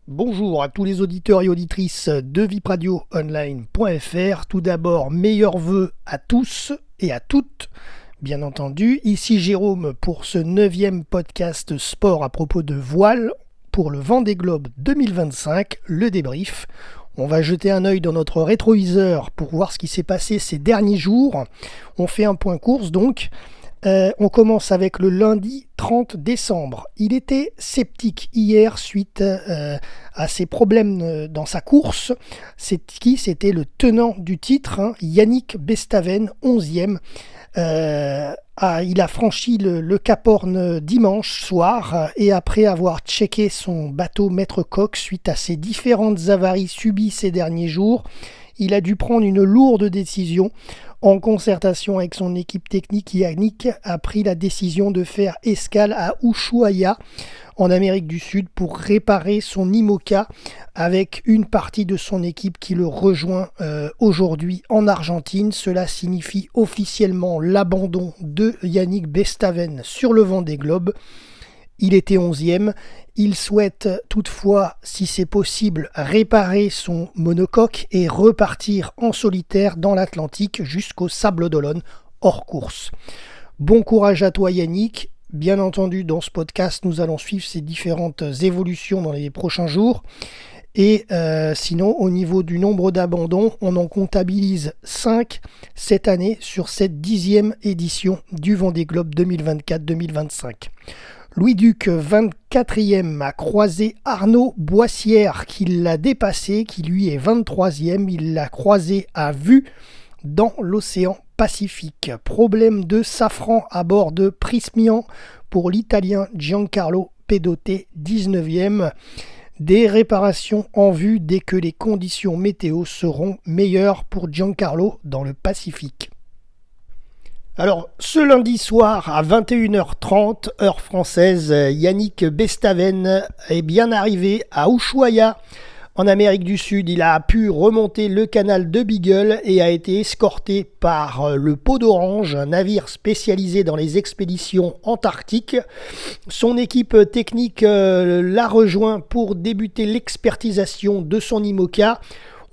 Bonjour à tous les auditeurs et auditrices de vipradioonline.fr. Tout d'abord, meilleurs vœux à tous et à toutes, bien entendu. Ici Jérôme pour ce 9e podcast sport à propos de voile pour le Vendée Globe 2025, le débrief. On va jeter un œil dans notre rétroviseur pour voir ce qui s'est passé ces derniers jours. On fait un point course donc. On commence avec le lundi 30 décembre. Il était sceptique hier suite à ses problèmes dans sa course. C'était le tenant du titre, Yannick Bestaven, 11e. Il a franchi le Cap Horn dimanche soir et après avoir checké son bateau Maître Coq suite à ses différentes avaries subies ces derniers jours, il a dû prendre une lourde décision. En concertation avec son équipe technique, Yannick a pris la décision de faire escale à Ushuaia en Amérique du Sud pour réparer son IMOCA avec une partie de son équipe qui le rejoint aujourd'hui en Argentine. Cela signifie officiellement l'abandon de Yannick Bestaven sur le Vendée Globe. Il était 11e. Il souhaite toutefois, si c'est possible, réparer son monocoque et repartir en solitaire dans l'Atlantique jusqu'au Sables d'Olonne, hors course. Bon courage à toi Yannick. Bien entendu, dans ce podcast, nous allons suivre ces différentes évolutions dans les prochains jours. Et sinon, au niveau du nombre d'abandons, on en comptabilise 5 cette année sur cette 10e édition du Vendée Globe 2024-2025. Louis Duc, 24e, a croisé Arnaud Boissière qui l'a dépassé, qui lui est 23e. Il l'a croisé à vue dans l'océan Pacifique. Problème de safran à bord de Prysmian pour l'Italien Giancarlo Pedote, 19e. Des réparations en vue dès que les conditions météo seront meilleures pour Giancarlo dans le Pacifique. Alors, ce lundi soir à 21h30, heure française, Yannick Bestaven est bien arrivé à Ushuaia, en Amérique du Sud. Il a pu remonter le canal de Beagle et a été escorté par le Peau d'Orange, un navire spécialisé dans les expéditions antarctiques. Son équipe technique l'a rejoint pour débuter l'expertisation de son IMOCA.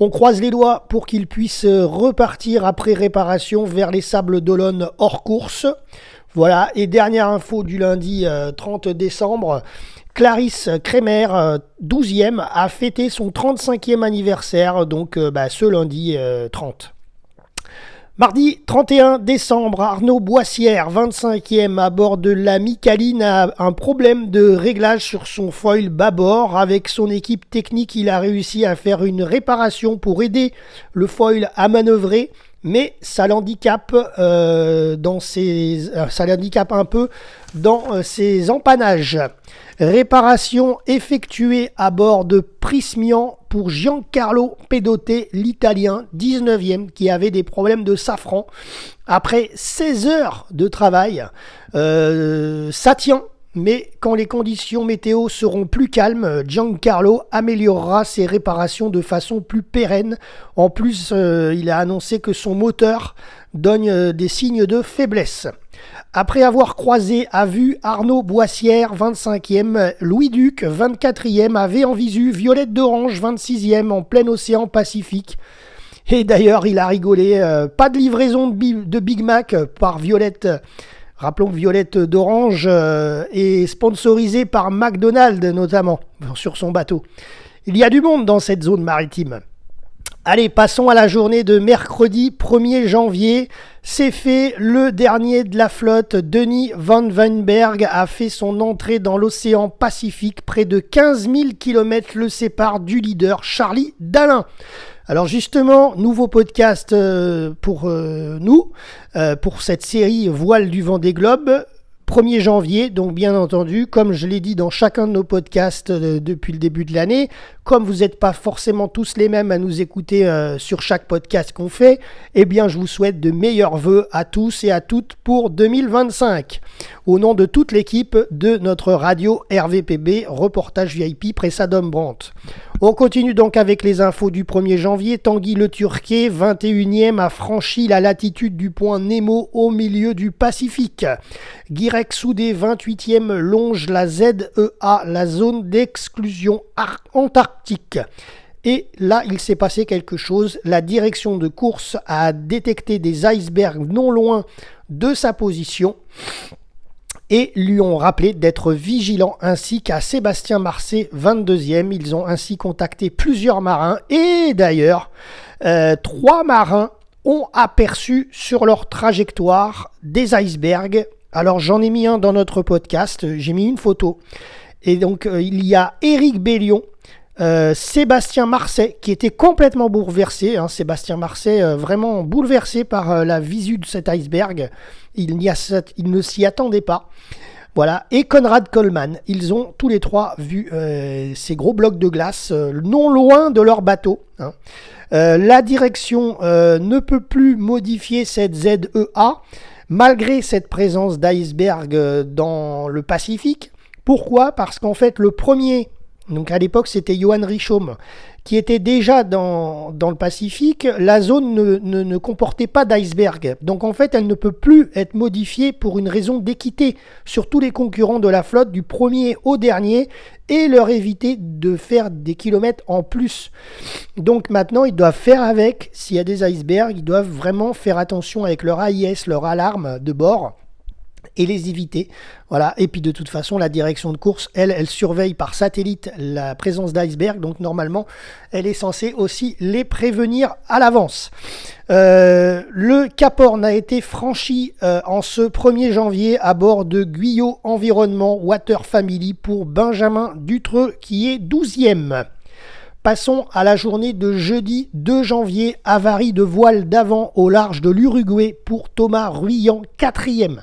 On croise les doigts pour qu'il puisse repartir après réparation vers les Sables d'Olonne hors course. Voilà, et dernière info du lundi 30 décembre, Clarisse Kremer, 12e, a fêté son 35e anniversaire, donc ce lundi 30. Mardi 31 décembre, Arnaud Boissière, 25e, à bord de la Micaline, a un problème de réglage sur son foil bâbord. Avec son équipe technique, il a réussi à faire une réparation pour aider le foil à manœuvrer, mais ça l'handicape un peu dans ses empannages. Réparation effectuée à bord de Prysmian pour Giancarlo Pedote, l'Italien, 19e, qui avait des problèmes de safran. Après 16 heures de travail, ça tient. Mais quand les conditions météo seront plus calmes, Giancarlo améliorera ses réparations de façon plus pérenne. En plus, il a annoncé que son moteur donne des signes de faiblesse. Après avoir croisé à vue Arnaud Boissière, 25e, Louis Duc, 24e, avait en visu Violette d'Orange, 26e, en plein océan Pacifique. Et d'ailleurs, il a rigolé. Pas de livraison de Big Mac par Violette. Rappelons que Violette d'Orange est sponsorisée par McDonald's notamment, sur son bateau. Il y a du monde dans cette zone maritime. Allez, passons à la journée de mercredi 1er janvier. C'est fait, le dernier de la flotte, Denis Van Weinberg, a fait son entrée dans l'océan Pacifique. Près de 15 000 km le séparent du leader Charlie Dalin. Alors justement, nouveau podcast pour nous, pour cette série Voile du Vendée Globe. 1er janvier, donc bien entendu, comme je l'ai dit dans chacun de nos podcasts depuis le début de l'année, comme vous n'êtes pas forcément tous les mêmes à nous écouter sur chaque podcast qu'on fait, eh bien je vous souhaite de meilleurs vœux à tous et à toutes pour 2025. Au nom de toute l'équipe de notre radio RVPB, reportage VIP Pressadom Brandt. On continue donc avec les infos du 1er janvier. Tanguy Le Turquet, 21e, a franchi la latitude du point Nemo au milieu du Pacifique. Guy Y soudé 28e longe la ZEA, la zone d'exclusion antarctique. Et là, il s'est passé quelque chose. La direction de course a détecté des icebergs non loin de sa position et lui ont rappelé d'être vigilant, ainsi qu'à Sébastien Marcet, 22e. Ils ont ainsi contacté plusieurs marins et d'ailleurs, 3 marins ont aperçu sur leur trajectoire des icebergs. Alors j'en ai mis un dans notre podcast, j'ai mis une photo. Et donc il y a Éric Bellion, Sébastien Marcet qui était complètement bouleversé, Sébastien Marcet vraiment bouleversé par la visu de cet iceberg, il ne s'y attendait pas. Voilà, et Conrad Coleman, ils ont tous les 3 vu ces gros blocs de glace non loin de leur bateau. La direction ne peut plus modifier cette ZEA malgré cette présence d'iceberg dans le Pacifique. Pourquoi ? Parce qu'en fait le premier, donc à l'époque c'était Johan Richaume, qui était déjà dans le Pacifique, la zone ne comportait pas d'iceberg. Donc en fait elle ne peut plus être modifiée pour une raison d'équité sur tous les concurrents de la flotte du premier au dernier et leur éviter de faire des kilomètres en plus. Donc maintenant ils doivent faire avec, s'il y a des icebergs, ils doivent vraiment faire attention avec leur AIS, leur alarme de bord, et les éviter. Voilà. Et puis de toute façon, la direction de course, elle surveille par satellite la présence d'iceberg. Donc normalement, elle est censée aussi les prévenir à l'avance. Le Cap Horn a été franchi en ce 1er janvier à bord de Guyot Environnement Water Family pour Benjamin Dutreux qui est 12e. Passons à la journée de jeudi 2 janvier, avarie de voile d'avant au large de l'Uruguay pour Thomas Ruyant, 4e.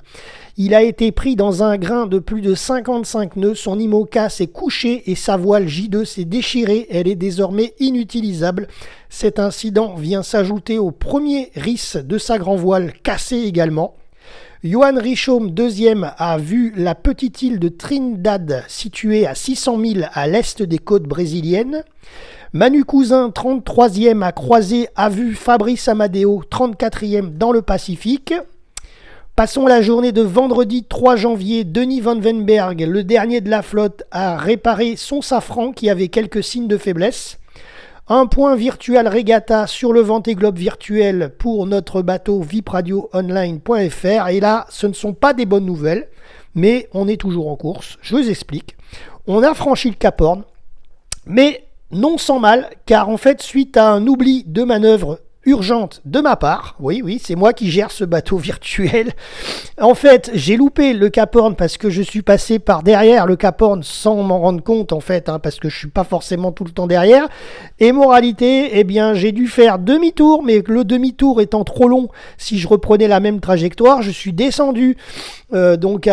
Il a été pris dans un grain de plus de 55 nœuds, son IMOCA s'est couché et sa voile J2 s'est déchirée, elle est désormais inutilisable. Cet incident vient s'ajouter au premier RIS de sa grand voile cassé également. Johan Richaume, 2e, a vu la petite île de Trinidad située à 600 000 à l'est des côtes brésiliennes. Manu Cousin, 33e, a vu Fabrice Amadeo, 34e, dans le Pacifique. Passons la journée de vendredi 3 janvier, Denis Van Wenberg, le dernier de la flotte, a réparé son safran qui avait quelques signes de faiblesse. Un point virtual regatta sur le Vendée Globe virtuel pour notre bateau vipradioonline.fr. Et là, ce ne sont pas des bonnes nouvelles, mais on est toujours en course. Je vous explique. On a franchi le Cap Horn, mais non sans mal, car en fait, suite à un oubli de manœuvre urgente de ma part, oui, c'est moi qui gère ce bateau virtuel. En fait, j'ai loupé le Cap Horn parce que je suis passé par derrière le Cap Horn sans m'en rendre compte en fait, parce que je suis pas forcément tout le temps derrière. Et moralité, eh bien, j'ai dû faire demi-tour, mais le demi-tour étant trop long, si je reprenais la même trajectoire, je suis descendu donc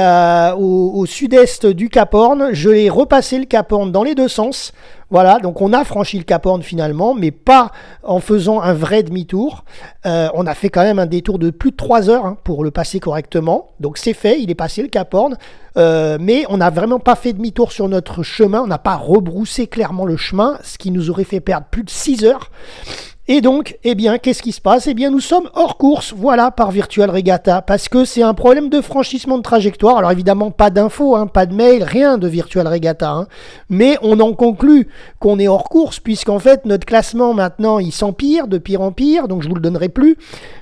au sud-est du Cap Horn. Je l'ai repassé le Cap Horn dans les deux sens. Voilà, donc on a franchi le Cap Horn finalement, mais pas en faisant un vrai demi-tour. On a fait quand même un détour de plus de 3 heures pour le passer correctement. Donc c'est fait, il est passé le Cap Horn. Mais on n'a vraiment pas fait demi-tour sur notre chemin. On n'a pas rebroussé clairement le chemin, ce qui nous aurait fait perdre plus de 6 heures. Et donc, eh bien, qu'est-ce qui se passe ? Eh bien, nous sommes hors course, voilà, par Virtual Regatta, parce que c'est un problème de franchissement de trajectoire. Alors évidemment, pas d'infos, pas de mail, rien de Virtual Regatta, mais on en conclut qu'on est hors course, puisqu'en fait, notre classement maintenant, il s'empire de pire en pire, donc je vous le donnerai plus.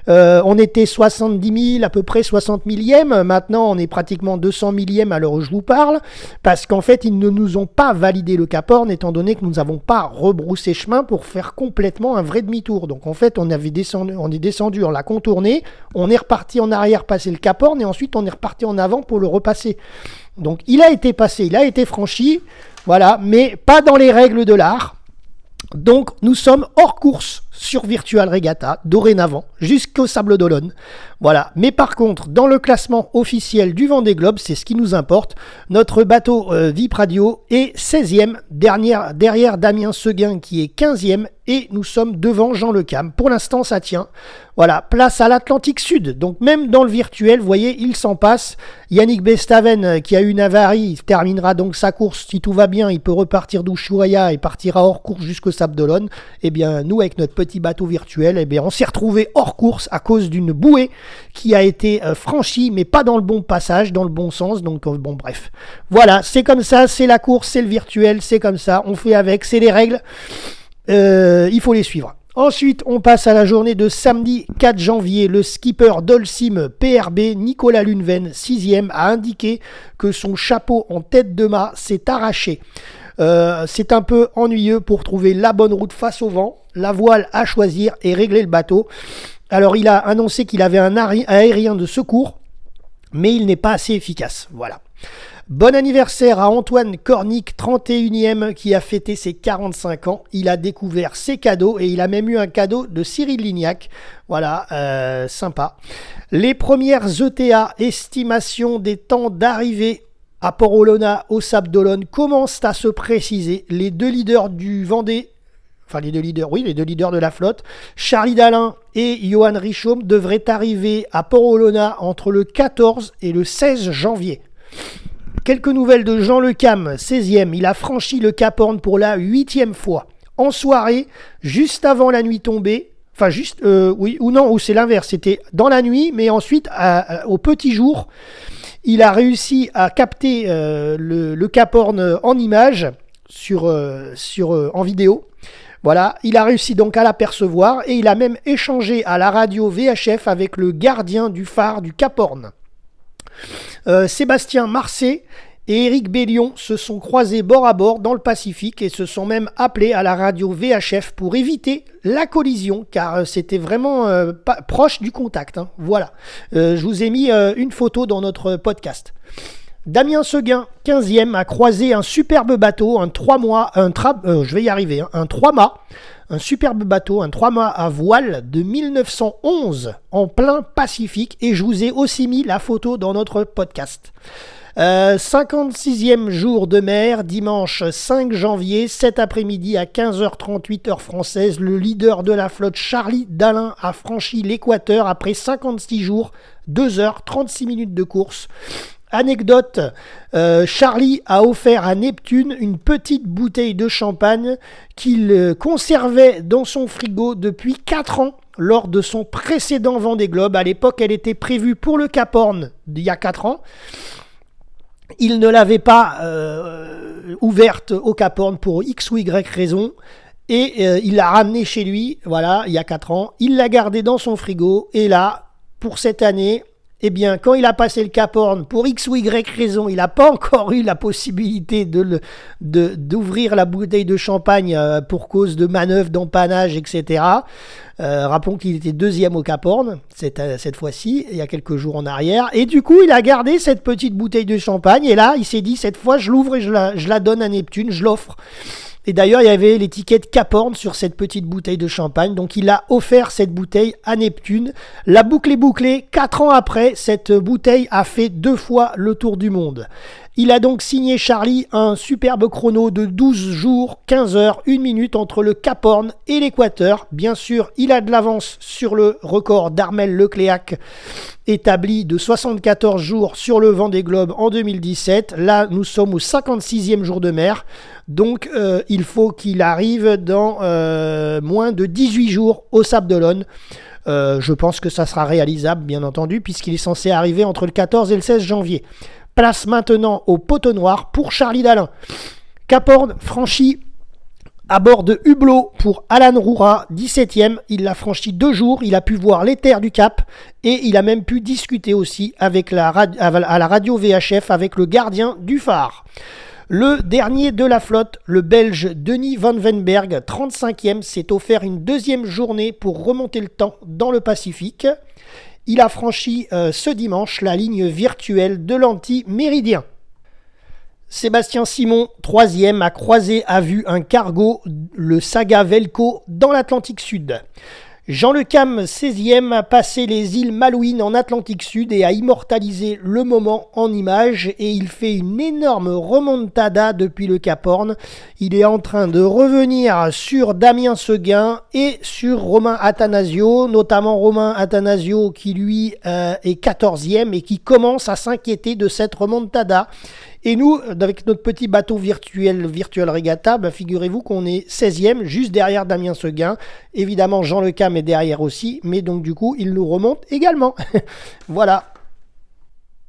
On était 70 000, à peu près 60 millième, maintenant on est pratiquement 200 millième à l'heure où je vous parle, parce qu'en fait, ils ne nous ont pas validé le Cap Horn, étant donné que nous n'avons pas rebroussé chemin pour faire complètement un vrai demi-tour. Donc en fait, on est descendu, on l'a contourné, on est reparti en arrière passer le Cap Horn et ensuite on est reparti en avant pour le repasser. Donc il a été passé, il a été franchi, voilà, mais pas dans les règles de l'art. Donc nous sommes hors course sur Virtual Regatta dorénavant jusqu'au Sables d'Olonne. Voilà, mais par contre dans le classement officiel du Vendée Globe, c'est ce qui nous importe, notre bateau VIP Radio est 16e derrière Damien Seguin qui est 15e et nous sommes devant Jean Le Cam. Pour l'instant ça tient. Voilà, place à l'Atlantique Sud. Donc même dans le virtuel, vous voyez, il s'en passe. Yannick Bestaven qui a eu une avarie, il terminera donc sa course. Si tout va bien, il peut repartir d'Ushuaïa et partira hors course jusqu'au Sables d'Olonne. Eh bien nous avec notre petit bateau virtuel, eh bien on s'est retrouvé hors hors course à cause d'une bouée qui a été franchie, mais pas dans le bon passage, dans le bon sens. Donc bon, bref. Voilà, c'est comme ça, c'est la course, c'est le virtuel, c'est comme ça, on fait avec, c'est les règles. Il faut les suivre. Ensuite, on passe à la journée de samedi 4 janvier. Le skipper d'Holcim PRB, Nicolas Lunven, 6e, a indiqué que son chapeau en tête de mât s'est arraché. C'est un peu ennuyeux pour trouver la bonne route face au vent, la voile à choisir et régler le bateau. Alors, il a annoncé qu'il avait un aérien de secours, mais il n'est pas assez efficace. Voilà. Bon anniversaire à Antoine Cornic, 31e, qui a fêté ses 45 ans. Il a découvert ses cadeaux et il a même eu un cadeau de Cyril Lignac. Voilà, sympa. Les premières ETA, estimation des temps d'arrivée à Port-Olona, au Sable d'Olonne, commencent à se préciser. Les deux leaders du Vendée, les deux leaders de la flotte, Charlie Dalin et Johan Richomme, devraient arriver à Port-Olona entre le 14 et le 16 janvier. Quelques nouvelles de Jean Le Cam, 16e. Il a franchi le Cap Horn pour la 8e fois. En soirée, juste avant la nuit tombée, ou c'est l'inverse, c'était dans la nuit, mais ensuite, au petit jour, il a réussi à capter le Cap Horn en image en vidéo. Voilà, il a réussi donc à l'apercevoir et il a même échangé à la radio VHF avec le gardien du phare du Cap Horn. Sébastien Marcet et Éric Bellion se sont croisés bord à bord dans le Pacifique et se sont même appelés à la radio VHF pour éviter la collision car c'était vraiment proche du contact. Voilà, je vous ai mis une photo dans notre podcast. Damien Seguin, 15e, a croisé un superbe bateau, un 3-mâts, un superbe bateau, un 3-mâts à voile de 1911 en plein Pacifique et je vous ai aussi mis la photo dans notre podcast. 56e jour de mer, dimanche 5 janvier, cet après-midi à 15h38 heure française, le leader de la flotte Charlie Dalin a franchi l'équateur après 56 jours, 2h36 de course. Anecdote, Charlie a offert à Neptune une petite bouteille de champagne qu'il conservait dans son frigo depuis 4 ans lors de son précédent Vendée Globe. À l'époque, elle était prévue pour le Cap Horn il y a 4 ans. Il ne l'avait pas ouverte au Cap Horn pour X ou Y raison. Et il l'a ramenée chez lui, voilà, il y a 4 ans. Il l'a gardée dans son frigo. Et là, pour cette année... Eh bien, quand il a passé le Cap Horn, pour X ou Y raison, il n'a pas encore eu la possibilité d'ouvrir la bouteille de champagne pour cause de manœuvres, d'empannage, etc. Rappelons qu'il était 2e au Cap Horn, cette fois-ci, il y a quelques jours en arrière. Et du coup, il a gardé cette petite bouteille de champagne. Et là, il s'est dit, cette fois, je l'ouvre et je la donne à Neptune, je l'offre. Et d'ailleurs, il y avait l'étiquette Cap Horn sur cette petite bouteille de champagne. Donc, il a offert cette bouteille à Neptune. La boucle est bouclée. 4 ans après, cette bouteille a fait 2 fois le tour du monde. Il a donc signé Charlie un superbe chrono de 12 jours, 15 heures, 1 minute entre le Cap Horn et l'équateur. Bien sûr, il a de l'avance sur le record d'Armel Lecléac établi de 74 jours sur le Vendée Globe en 2017. Là, nous sommes au 56e jour de mer. Donc, il faut qu'il arrive dans moins de 18 jours au Sable d'Olonne. Je pense que ça sera réalisable, bien entendu, puisqu'il est censé arriver entre le 14 et le 16 janvier. Place maintenant au poteau noir pour Charlie Dalin. Cap Horn franchi à bord de Hublot pour Alan Roura, 17e. Il l'a franchi 2 jours. Il a pu voir les terres du Cap et il a même pu discuter aussi avec à la radio VHF avec le gardien du phare. Le dernier de la flotte, le Belge Denis Van Venberg, 35e, s'est offert une 2e journée pour remonter le temps dans le Pacifique. Il a franchi ce dimanche la ligne virtuelle de l'anti-méridien. Sébastien Simon, 3e, a croisé à vue un cargo, le Saga Velco, dans l'Atlantique Sud. Jean Le Cam, 16e, a passé les îles Malouines en Atlantique Sud et a immortalisé le moment en images et il fait une énorme remontada depuis le Cap Horn. Il est en train de revenir sur Damien Seguin et sur Romain Attanasio, notamment Romain Attanasio qui lui est 14e et qui commence à s'inquiéter de cette remontada. Et nous, avec notre petit bateau virtuel Regatta, figurez-vous qu'on est 16e, juste derrière Damien Seguin. Évidemment, Jean Le Cam est derrière aussi, mais donc du coup, il nous remonte également. Voilà.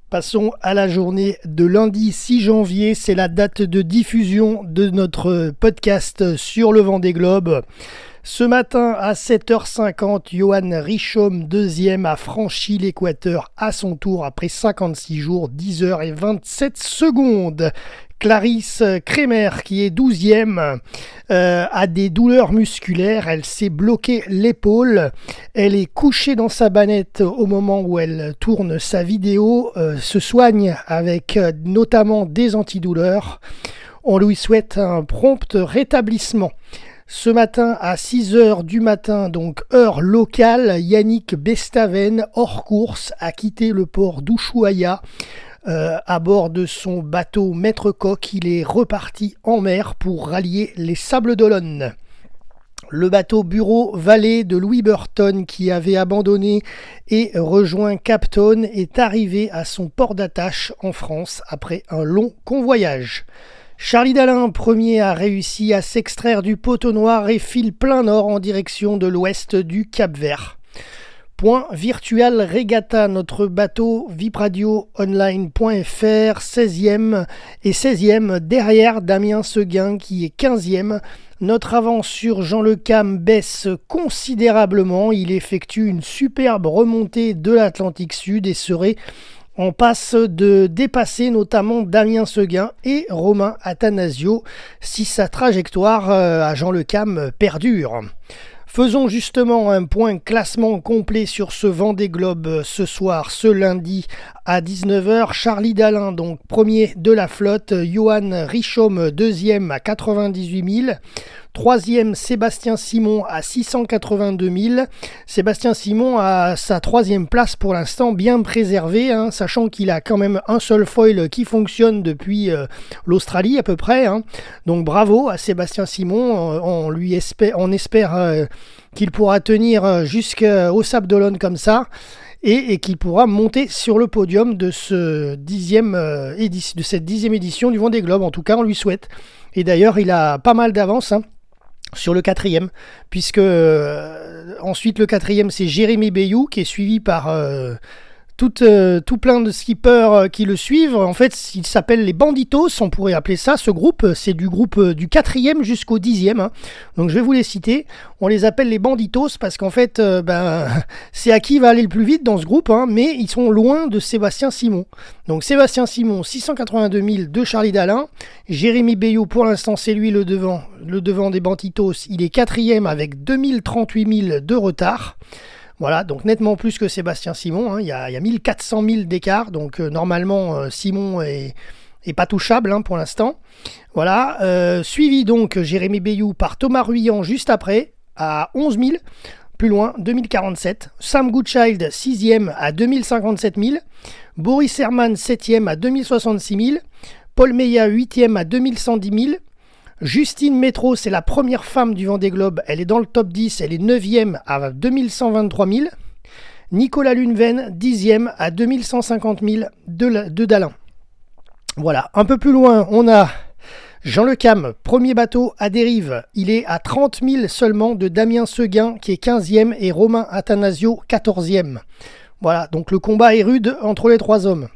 Passons à la journée de lundi 6 janvier, c'est la date de diffusion de notre podcast sur le Vendée Globe. Ce matin à 7h50, Johan Richomme, deuxième, a franchi l'équateur à son tour après 56 jours, 10h27. Clarisse Kremer, qui est 12e, a des douleurs musculaires, elle s'est bloquée l'épaule, elle est couchée dans sa bannette au moment où elle tourne sa vidéo, se soigne avec notamment des antidouleurs. On lui souhaite un prompt rétablissement. Ce matin à 6h du matin, donc heure locale, Yannick Bestaven, hors course, a quitté le port d'Ushuaïa. À bord de son bateau Maître Coq, il est reparti en mer pour rallier les Sables d'Olonne. Le bateau Bureau Vallée de Louis Burton, qui avait abandonné et rejoint Cap Town, est arrivé à son port d'attache en France après un long convoyage. Charlie Dalin, premier, a réussi à s'extraire du poteau noir et file plein nord en direction de l'ouest du Cap-Vert. Point Virtual Regatta, notre bateau vipradioonline.fr, 16e et 16e derrière Damien Seguin qui est 15e. Notre avance sur Jean Le Cam baisse considérablement, il effectue une superbe remontée de l'Atlantique Sud et serait en passe de dépasser notamment Damien Seguin et Romain Attanasio si sa trajectoire à Jean Le Cam perdure. Faisons justement un point classement complet sur ce Vendée Globe ce soir, ce lundi à 19h. Charlie Dalin, donc premier de la flotte. Johan Richomme, deuxième à 98 000. Troisième, Sébastien Simon à 682 000. Sébastien Simon a sa troisième place pour l'instant bien préservée, sachant qu'il a quand même un seul foil qui fonctionne depuis l'Australie à peu près. Donc bravo à Sébastien Simon, on espère qu'il pourra tenir jusqu'au Sable d'Olonne comme ça. Et qu'il pourra monter sur le podium de, cette 10e édition du Vendée Globe. En tout cas, on lui souhaite. Et d'ailleurs, il a pas mal d'avance sur le 4e, puisque ensuite le 4e, c'est Jérémy Bayou, qui est suivi par tout plein de skippers qui le suivent. En fait, ils s'appellent les Banditos, on pourrait appeler ça, ce groupe. C'est du groupe du 4e jusqu'au 10e. Donc je vais vous les citer. On les appelle les Banditos parce qu'en fait, c'est à qui va aller le plus vite dans ce groupe, mais ils sont loin de Sébastien Simon. Donc Sébastien Simon, 682 000 de Charlie Dalin. Jérémy Bayou, pour l'instant, c'est lui le devant des Banditos. Il est 4e avec 2038 000 de retard. Voilà, donc nettement plus que Sébastien Simon, il y a 1400 000 d'écart, donc normalement Simon est pas touchable pour l'instant. Voilà, suivi donc Jérémy Bayou par Thomas Ruyant juste après, à 11 000, plus loin, 2047. Sam Goodchild, 6e à 2057 000. Boris Herman, 7e à 2066 000. Paul Meillat, 8e à 2110 000. Justine Métro, c'est la première femme du Vendée Globe, elle est dans le top 10, elle est 9e à 2123 000. Nicolas Luneven, 10e à 2150 000 de Dalin. Voilà, un peu plus loin, on a Jean Le Cam, premier bateau à dérive, il est à 30 000 seulement de Damien Seguin qui est 15e et Romain Attanasio 14e. Voilà, donc le combat est rude entre les trois hommes.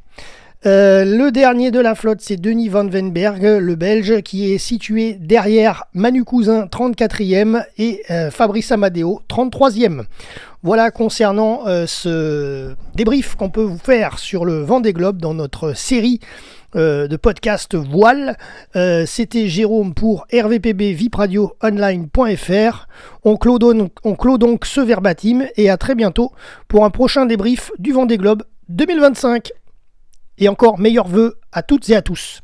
Le dernier de la flotte, c'est Denis Van Venberg, le Belge, qui est situé derrière Manu Cousin, 34e, et Fabrice Amadeo, 33e. Voilà concernant ce débrief qu'on peut vous faire sur le Vendée Globe dans notre série de podcast Voile. C'était Jérôme pour RVPB vipradioonline.fr. On clôt donc ce verbatim et à très bientôt pour un prochain débrief du Vendée Globe 2025. Et encore meilleurs vœux à toutes et à tous.